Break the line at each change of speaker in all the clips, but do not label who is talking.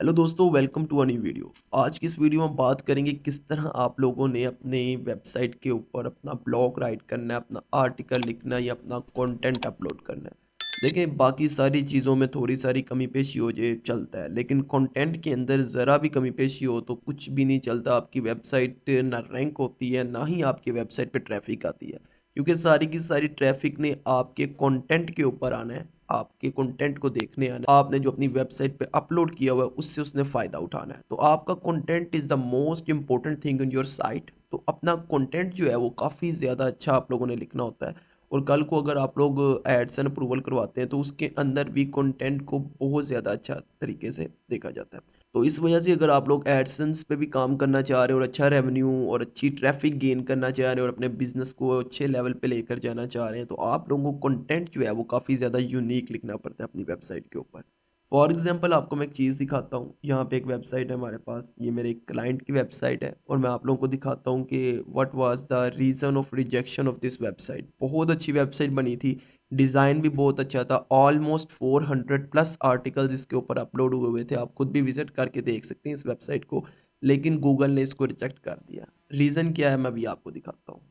Hello दोस्तों, welcome to a new video. आज की इस वीडियो में बात करेंगे किस तरह आप लोगों ने अपने वेबसाइट के ऊपर अपना ब्लॉग राइट करना है, अपना आर्टिकल लिखना है या अपना कंटेंट अपलोड करना है। देखिए, बाकी सारी चीज़ों में थोड़ी सारी कमी पेशी हो जाए चलता है, लेकिन कंटेंट के अंदर ज़रा भी कमी पेशी हो तो कुछ भी नहीं चलता। आपकी वेबसाइट ना रैंक होती है, ना ही आपकी वेबसाइट पे ट्रैफिक आती है, क्योंकि सारी की सारी ट्रैफिक ने आपके कंटेंट के ऊपर आना है, आपके कंटेंट को देखने आना है। आपने जो अपनी वेबसाइट पे अपलोड किया हुआ है उससे उसने फ़ायदा उठाना है। तो आपका content is the most important thing in your site. तो अपना कंटेंट जो है वो काफ़ी ज़्यादा अच्छा आप लोगों ने लिखना होता है। और कल को अगर आप लोग एडसन अप्रूवल करवाते हैं तो उसके अंदर भी कंटेंट को बहुत ज़्यादा अच्छा तरीके से देखा जाता है। तो इस वजह से अगर आप लोग एडसेंस पे भी काम करना चाह रहे हो और अच्छा रेवेन्यू और अच्छी ट्रैफिक गेन करना चाह रहे हो और अपने बिजनेस को अच्छे लेवल पे लेकर जाना चाह रहे हैं, तो आप लोगों को कंटेंट जो है वो काफ़ी ज़्यादा यूनिक लिखना पड़ता है अपनी वेबसाइट के ऊपर। फॉर एग्जांपल आपको मैं एक चीज़ दिखाता हूँ। यहाँ पे एक वेबसाइट है हमारे पास, ये मेरे एक क्लाइंट की वेबसाइट है और मैं आप लोगों को दिखाता हूँ कि what was the reason of rejection of this website. बहुत अच्छी वेबसाइट बनी थी, डिज़ाइन भी बहुत अच्छा था। ऑलमोस्ट 400 प्लस आर्टिकल्स इसके ऊपर अपलोड हुए हुए थे। आप खुद भी विजिट करके देख सकते हैं इस वेबसाइट को, लेकिन गूगल ने इसको रिजेक्ट कर दिया। रीज़न क्या है मैं भी आपको दिखाता हूँ।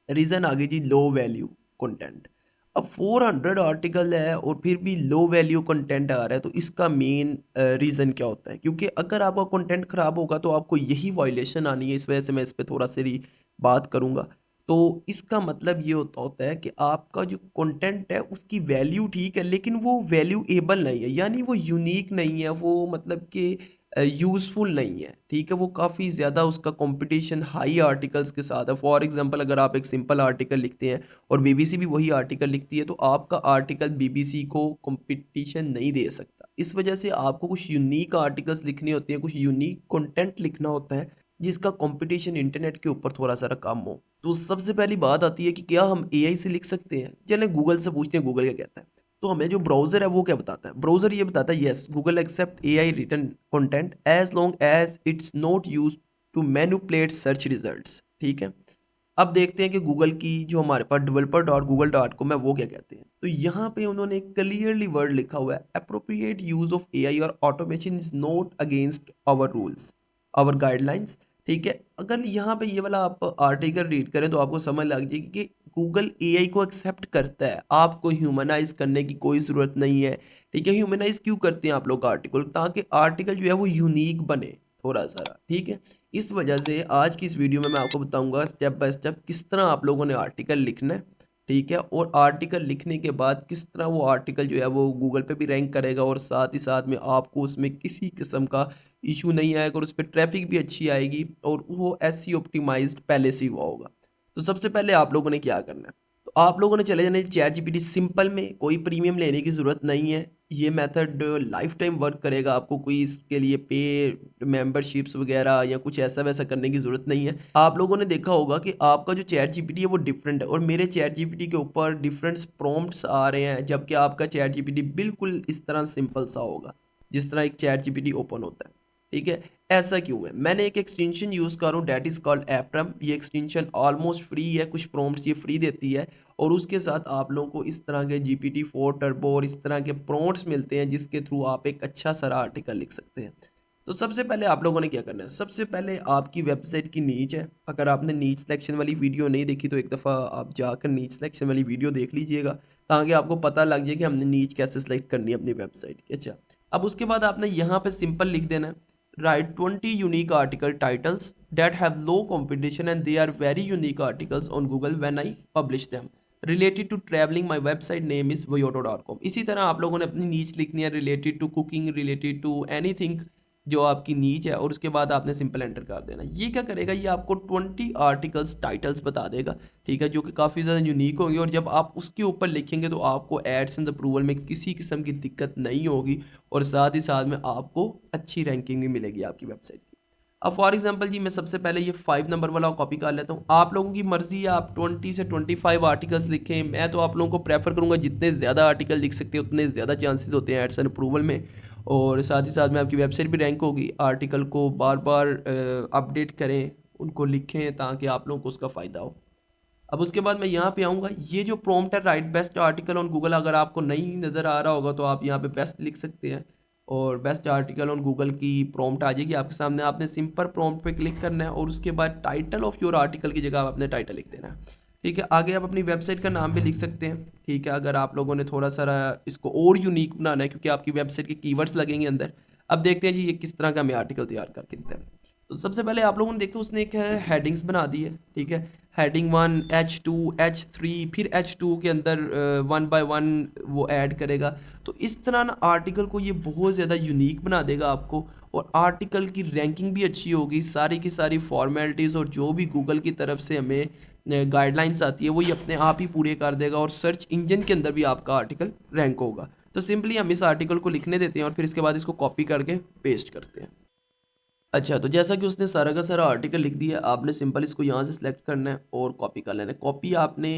रीज़न आ गई जी, लो वैल्यू कंटेंट। अब 400 आर्टिकल है और फिर भी लो वैल्यू कंटेंट आ रहा है, तो इसका मेन रीज़न क्या होता है? क्योंकि अगर आपका कंटेंट ख़राब होगा तो आपको यही वायलेशन आनी है। इस वजह से मैं इस पे थोड़ा सी बात करूँगा। तो इसका मतलब ये होता है कि आपका जो कंटेंट है उसकी वैल्यू ठीक है, लेकिन वो वैल्यूएबल नहीं है, यानी वो यूनिक नहीं है, वो मतलब कि यूज़फुल नहीं है, ठीक है? वो काफ़ी ज़्यादा उसका कॉम्पिटिशन हाई आर्टिकल्स के साथ है। फॉर एग्ज़ाम्पल अगर आप एक सिंपल आर्टिकल लिखते हैं और बीबीसी भी वही आर्टिकल लिखती है, तो आपका आर्टिकल बीबीसी को कॉम्पिटिशन नहीं दे सकता। इस वजह से आपको कुछ यूनिक आर्टिकल्स लिखने होते हैं, कुछ यूनिक कंटेंट लिखना होता है, जिसका कॉम्पिटिशन इंटरनेट के ऊपर थोड़ा-सा कम हो। तो सबसे पहली बात आती है कि क्या हम एआई से लिख सकते हैं? चलें गूगल से पूछते हैं, गूगल क्या कहता है? तो हमें जो ब्राउज़र है वो क्या बताता है? ब्राउज़र ये बताता है, yes Google accept AI written content as long as it's not used to manipulate search results, ठीक है? अब देखते हैं कि गूगल की जो हमारे पास developer.google.com है वो क्या कहते हैं। तो यहाँ पे उन्होंने क्लियरली वर्ड लिखा हुआ है, एप्रोप्रिएट यूज़ ऑफ एआई और automation is not against our rules, our guidelines, ठीक है? अगर यहाँ पे ये वाला आप आर्टिकल रीड करें तो आपको समझ लग जाएगी कि गूगल एआई को एक्सेप्ट करता है, आपको ह्यूमनाइज़ करने की कोई ज़रूरत नहीं है, ठीक है? ह्यूमनाइज़ क्यों करते हैं आप लोग आर्टिकल? ताकि आर्टिकल जो है वो यूनिक बने थोड़ा-सा, ठीक है? इस वजह से आज की इस वीडियो में मैं आपको बताऊँगा स्टेप बाय स्टेप किस तरह आप लोगों ने आर्टिकल लिखना है, ठीक है? और आर्टिकल लिखने के बाद किस तरह वो आर्टिकल जो है वो गूगल पे भी रैंक करेगा और साथ ही साथ में आपको उसमें किसी किस्म का इश्यू नहीं आएगा और उस पे ट्रैफ़िक भी अच्छी आएगी और वो एसईओ ऑप्टिमाइज़्ड पहले से ही हुआ होगा। तो सबसे पहले आप लोगों ने क्या करना है? तो आप लोगों ने चले जाना है चैटजीपीटी सिंपल में, कोई प्रीमियम लेने की ज़रूरत नहीं है। ये मेथड लाइफ टाइम वर्क करेगा, आपको कोई इसके लिए पे मेंबरशिप्स वगैरह या कुछ ऐसा-वैसा करने की ज़रूरत नहीं है। आप लोगों ने देखा होगा कि आपका जो चैटजीपीटी है वो डिफरेंट है और मेरे चैटजीपीटी के ऊपर डिफरेंट प्रॉम्प्ट्स आ रहे हैं, जबकि आपका चैटजीपीटी बिल्कुल इस तरह सिंपल सा होगा, जिस तरह एक चैटजीपीटी ओपन होता है, ठीक है? ऐसा क्यों है? मैंने एक एक्सटेंशन यूज़ कर रहा हूँ, दैट इज़ कॉल्ड एप्रम। ये एक्सटेंशन ऑलमोस्ट फ्री है, कुछ प्रॉम्प्ट्स ये फ्री देती है और उसके साथ आप लोगों को इस तरह के GPT-4 टर्बो और इस तरह के प्रॉम्प्ट्स मिलते हैं, जिसके थ्रू आप एक अच्छा सारा आर्टिकल लिख सकते हैं। तो सबसे पहले आप लोगों ने क्या करना है? सबसे पहले आपकी वेबसाइट की नीच है। अगर आपने नीच सिलेक्शन वाली वीडियो नहीं देखी तो एक दफ़ा आप जाकर नीच सिलेक्शन वाली वीडियो देख लीजिएगा, ताकि आपको पता लग जाए कि हमने नीच कैसे सेलेक्ट करनी है अपनी वेबसाइट की। अच्छा, अब उसके बाद आपने यहाँ पे सिंपल लिख देना है, write 20 unique article titles that have low competition and they are very unique articles on Google when I publish them. Related to traveling, my website name is voyoto.com. इसी तरह आप लोगों ने अपनी नीच लिखनी है, related to cooking, related to anything जो आपकी नीच है, और उसके बाद आपने सिंपल एंटर कर देना। ये क्या करेगा, ये आपको 20 आर्टिकल्स टाइटल्स बता देगा, ठीक है, जो कि काफ़ी ज़्यादा यूनिक होंगे और जब आप उसके ऊपर लिखेंगे तो आपको एडसेंस अप्रूवल में किसी किस्म की दिक्कत नहीं होगी और साथ ही साथ में आपको अच्छी रैंकिंग भी मिलेगी आपकी वेबसाइट की। अब फॉर एग्जांपल जी, मैं सबसे पहले ये 5 नंबर वाला कॉपी कर लेता हूँ। आप लोगों की मर्ज़ी है, आप 20 से 25 आर्टिकल्स लिखें। मैं तो आप लोगों को प्रेफर करूँगा जितने ज़्यादा आर्टिकल लिख सकते हैं उतने ज़्यादा चांसेस होते हैं एडसेंस अप्रूवल में, और साथ ही साथ में आपकी वेबसाइट भी रैंक होगी। आर्टिकल को बार बार अपडेट करें, उनको लिखें ताकि आप लोगों को उसका फ़ायदा हो। अब उसके बाद मैं यहाँ पे आऊँगा, ये जो प्रॉम्प्ट है right best article on Google, अगर आपको नहीं नज़र आ रहा होगा तो आप यहाँ पे बेस्ट लिख सकते हैं। और बेस्ट आर्टिकल ऑन गूगल की प्रॉम्प्ट आ जाएगी आपके सामने। आपने सिंपल प्रॉम्प्ट पे क्लिक करना है और उसके बाद टाइटल ऑफ योर आर्टिकल की जगह आप अपने टाइटल लिख देना है। ठीक है, आगे आप अपनी वेबसाइट का नाम भी लिख सकते हैं। ठीक है, अगर आप लोगों ने थोड़ा सारा इसको और यूनिक बनाना है क्योंकि आपकी वेबसाइट के कीवर्ड्स लगेंगे अंदर। अब देखते हैं जी ये किस तरह का हमें आर्टिकल तैयार करके देता है। तो सबसे पहले आप लोगों ने देखा उसने एक हेडिंग्स बना दी है। ठीक है, हेडिंग 1, H2, H3, फिर H2 के अंदर 1 बाय 1 वो ऐड करेगा। तो इस तरह ना आर्टिकल को ये बहुत ज़्यादा यूनिक बना देगा आपको, और आर्टिकल की रैंकिंग भी अच्छी होगी। सारी की सारी फॉर्मेलिटीज़ और जो भी गूगल की तरफ से हमें गाइडलाइंस आती है वो ये अपने आप ही पूरे कर देगा, और सर्च इंजन के अंदर भी आपका आर्टिकल रैंक होगा। तो सिंपली हम इस आर्टिकल को लिखने देते हैं और फिर इसके बाद इसको कॉपी करके पेस्ट करते हैं। अच्छा, तो जैसा कि उसने सारा का सारा आर्टिकल लिख दिया, आपने सिंपल इसको यहाँ से सिलेक्ट करना है और कॉपी कर लेना है। कॉपी आपने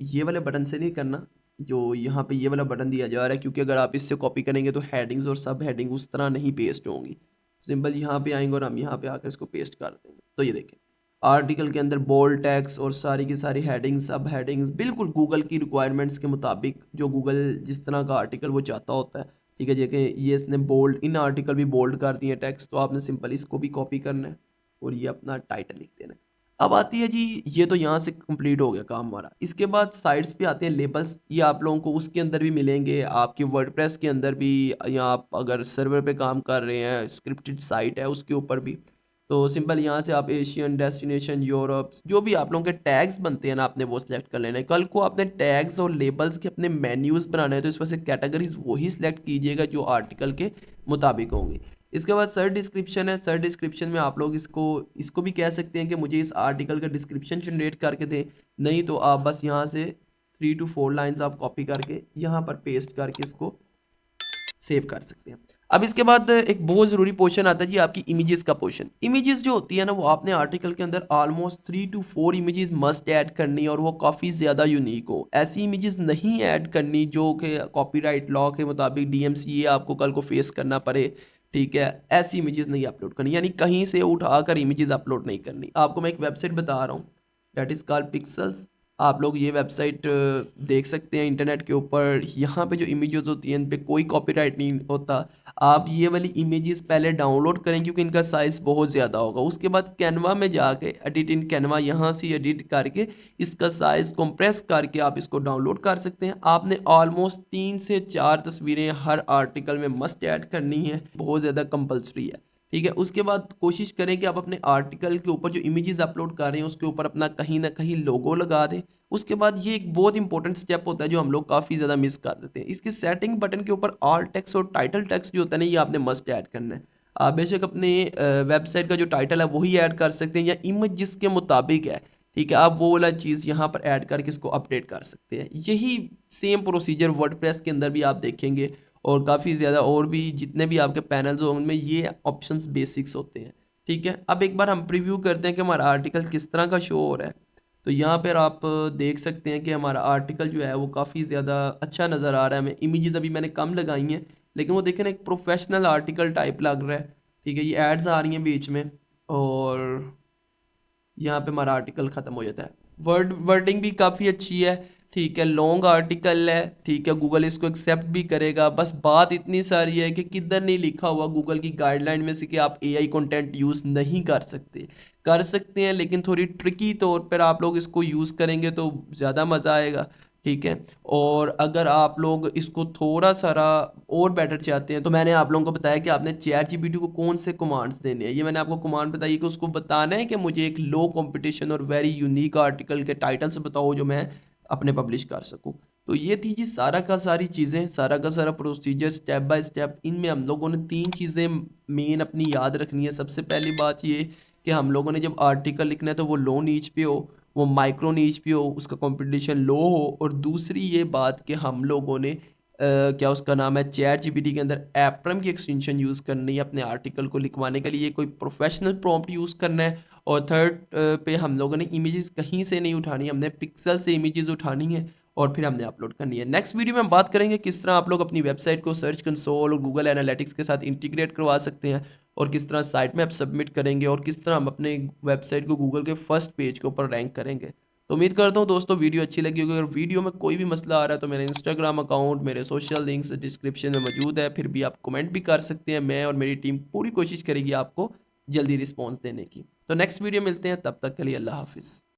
ये वाले बटन से नहीं करना जो यहाँ पे ये वाला बटन दिया जा रहा है, क्योंकि अगर आप इससे कॉपी करेंगे तो हेडिंग्स और सब हेडिंग उस तरह नहीं पेस्ट होंगी। सिंपल यहाँ पे आएंगे और हम यहाँ पे आकर इसको पेस्ट कर देंगे। तो ये देखें, आर्टिकल के अंदर बोल्ड टेक्स्ट और सारी की सारी हेडिंग्स, सब हेडिंग्स बिल्कुल गूगल की रिक्वायरमेंट्स के मुताबिक, जो गूगल जिस तरह का आर्टिकल वो चाहता होता है। ठीक है, जैसे ये इसने बोल्ड, इन आर्टिकल भी बोल्ड कर दिए टेक्स्ट, तो आपने सिंपल इसको भी कॉपी करना है और ये अपना टाइटल लिख देना है। अब आती है जी, ये तो यहाँ से कंप्लीट हो गया काम हमारा। इसके बाद साइड्स पे आते हैं लेबल्स। ये आप लोगों को उसके अंदर भी मिलेंगे, आपके वर्डप्रेस के अंदर भी, या आप अगर सर्वर पे काम कर रहे हैं, स्क्रिप्टेड साइट है उसके ऊपर भी। तो सिंपल यहाँ से आप एशियन, डेस्टिनेशन, यूरोप, जो भी आप लोगों के टैग्स बनते हैं ना, आपने वो सिलेक्ट कर लेना है। कल को आपने टैग्स और लेबल्स के अपने मेन्यूज़ बनाना है तो इस वजह से कैटेगरीज वही सिलेक्ट कीजिएगा जो आर्टिकल के मुताबिक होंगी। इसके बाद सर डिस्क्रिप्शन है। सर डिस्क्रिप्शन में आप लोग इसको इसको भी कह सकते हैं कि मुझे इस आर्टिकल का डिस्क्रिप्शन जनरेट करके दें। नहीं तो आप बस यहाँ से 3 to 4 लाइन्स आप कॉपी करके यहाँ पर पेस्ट करके इसको सेव कर सकते हैं। अब इसके बाद एक बहुत ज़रूरी पोर्शन आता है जी, आपकी इमेजेस का पोर्शन। इमेजेस जो होती है ना, वो आपने आर्टिकल के अंदर almost 3 to 4 images must add करनी, और वो काफ़ी ज़्यादा यूनिक हो। ऐसी इमेजेस नहीं ऐड करनी जो कि कॉपीराइट लॉ के मुताबिक DMCA आपको कल को फेस करना पड़े। ठीक है, ऐसी इमेजेस नहीं अपलोड करनी, यानी कहीं से उठाकर इमेजेस अपलोड नहीं करनी। आपको मैं एक वेबसाइट बता रहा हूँ, डेट इज़ कॉल्ड पिक्सल्स। आप लोग ये वेबसाइट देख सकते हैं इंटरनेट के ऊपर। यहाँ पे जो इमेजेस होती हैं इन पे कोई कॉपीराइट नहीं होता। आप ये वाली इमेजेस पहले डाउनलोड करें क्योंकि इनका साइज़ बहुत ज़्यादा होगा। उसके बाद कैनवा में जाके एडिट इन कैनवा, यहाँ से एडिट करके इसका साइज़ कंप्रेस करके आप इसको डाउनलोड कर सकते हैं। आपने ऑलमोस्ट 3 से 4 तस्वीरें हर आर्टिकल में मस्ट ऐड करनी है, बहुत ज़्यादा कंपल्सरी है। ठीक है, उसके बाद कोशिश करें कि आप अपने आर्टिकल के ऊपर जो इमेजेस अपलोड कर रहे हैं उसके ऊपर अपना कहीं ना कहीं लोगो लगा दें। उसके बाद ये एक बहुत इंपॉर्टेंट स्टेप होता है जो हम लोग काफ़ी ज़्यादा मिस कर देते हैं। इसकी सेटिंग बटन के ऊपर ऑल टेक्स्ट और टाइटल टेक्स्ट जो होता है ना, ये आपने मस्ट ऐड करना है। आप बेशक अपने वेबसाइट का जो टाइटल है वही ऐड कर सकते हैं, या इमेज जिसके मुताबिक है, ठीक है, आप वो वाला चीज़ यहाँ पर ऐड करके इसको अपडेट कर सकते हैं। यही सेम प्रोसीजर वर्डप्रेस के अंदर भी आप देखेंगे, और काफ़ी ज़्यादा और भी जितने भी आपके पैनल्स हो उनमें ये ऑप्शंस बेसिक्स होते हैं। ठीक है, अब एक बार हम प्रीव्यू करते हैं कि हमारा आर्टिकल किस तरह का शो हो रहा है। तो यहाँ पर आप देख सकते हैं कि हमारा आर्टिकल जो है वो काफ़ी ज़्यादा अच्छा नज़र आ रहा है हमें। इमेजेस अभी मैंने कम लगाई हैं, लेकिन वो देखें ना, एक प्रोफेशनल आर्टिकल टाइप लग रहा है। ठीक है, ये एड्स आ रही हैं बीच में, और यहाँ पे हमारा आर्टिकल ख़त्म हो जाता है। वर्डिंग भी काफ़ी अच्छी है। ठीक है, लॉन्ग आर्टिकल है। ठीक है, गूगल इसको एक्सेप्ट भी करेगा। बस बात इतनी सारी है कि किधर नहीं लिखा हुआ गूगल की गाइडलाइन में से कि आप AI कंटेंट यूज़ नहीं कर सकते। कर सकते हैं, लेकिन थोड़ी ट्रिकी तौर पर आप लोग इसको यूज़ करेंगे तो ज़्यादा मज़ा आएगा। ठीक है, और अगर आप लोग इसको थोड़ा सारा और बेटर चाहते हैं तो मैंने आप लोगों को बताया कि आपने ChatGPT को कौन से कमांड्स देने हैं। ये मैंने आपको कमांड बताई कि उसको बताना है कि मुझे एक लो कंपटीशन और वेरी यूनिक आर्टिकल के टाइटल्स बताओ जो मैं अपने पब्लिश कर सकूं। तो ये थी जी सारा का सारी चीज़ें, सारा का सारा प्रोसीजर स्टेप बाय स्टेप। इनमें हम लोगों ने 3 चीज़ें मेन अपनी याद रखनी है। सबसे पहली बात ये कि हम लोगों ने जब आर्टिकल लिखना है तो वो लो नीच पे हो, वो माइक्रो नीच पे हो, उसका कंपटीशन लो हो। और दूसरी ये बात कि हम लोगों ने क्या उसका नाम है, ChatGPT के अंदर एप्रम की एक्सटेंशन यूज़ करनी है अपने आर्टिकल को लिखवाने के लिए, कोई प्रोफेशनल प्रॉम्प्ट यूज़ करना है। और थर्ड पे हम लोगों ने इमेजेस कहीं से नहीं उठानी, हमने पिक्सल से इमेजेस उठानी है और फिर हमने अपलोड करनी है। नेक्स्ट वीडियो में हम बात करेंगे किस तरह आप लोग अपनी वेबसाइट को सर्च कंसोल और गूगल एनालिटिक्स के साथ इंटीग्रेट करवा सकते हैं, और किस तरह साइट में आप सबमिट करेंगे, और किस तरह हम अपने वेबसाइट को गूगल के फर्स्ट पेज के ऊपर रैंक करेंगे। तो उम्मीद करता हूँ दोस्तों वीडियो अच्छी लगी होगी। अगर वीडियो में कोई भी मसला आ रहा है तो मेरा इंस्टाग्राम अकाउंट, मेरे सोशल लिंक्स डिस्क्रिप्शन में मौजूद है, फिर भी आप कमेंट भी कर सकते हैं। मैं और मेरी टीम पूरी कोशिश करेगी आपको जल्दी रिस्पॉन्स देने की। तो नेक्स्ट वीडियो मिलते हैं, तब तक के लिए अल्लाह हाफिज़।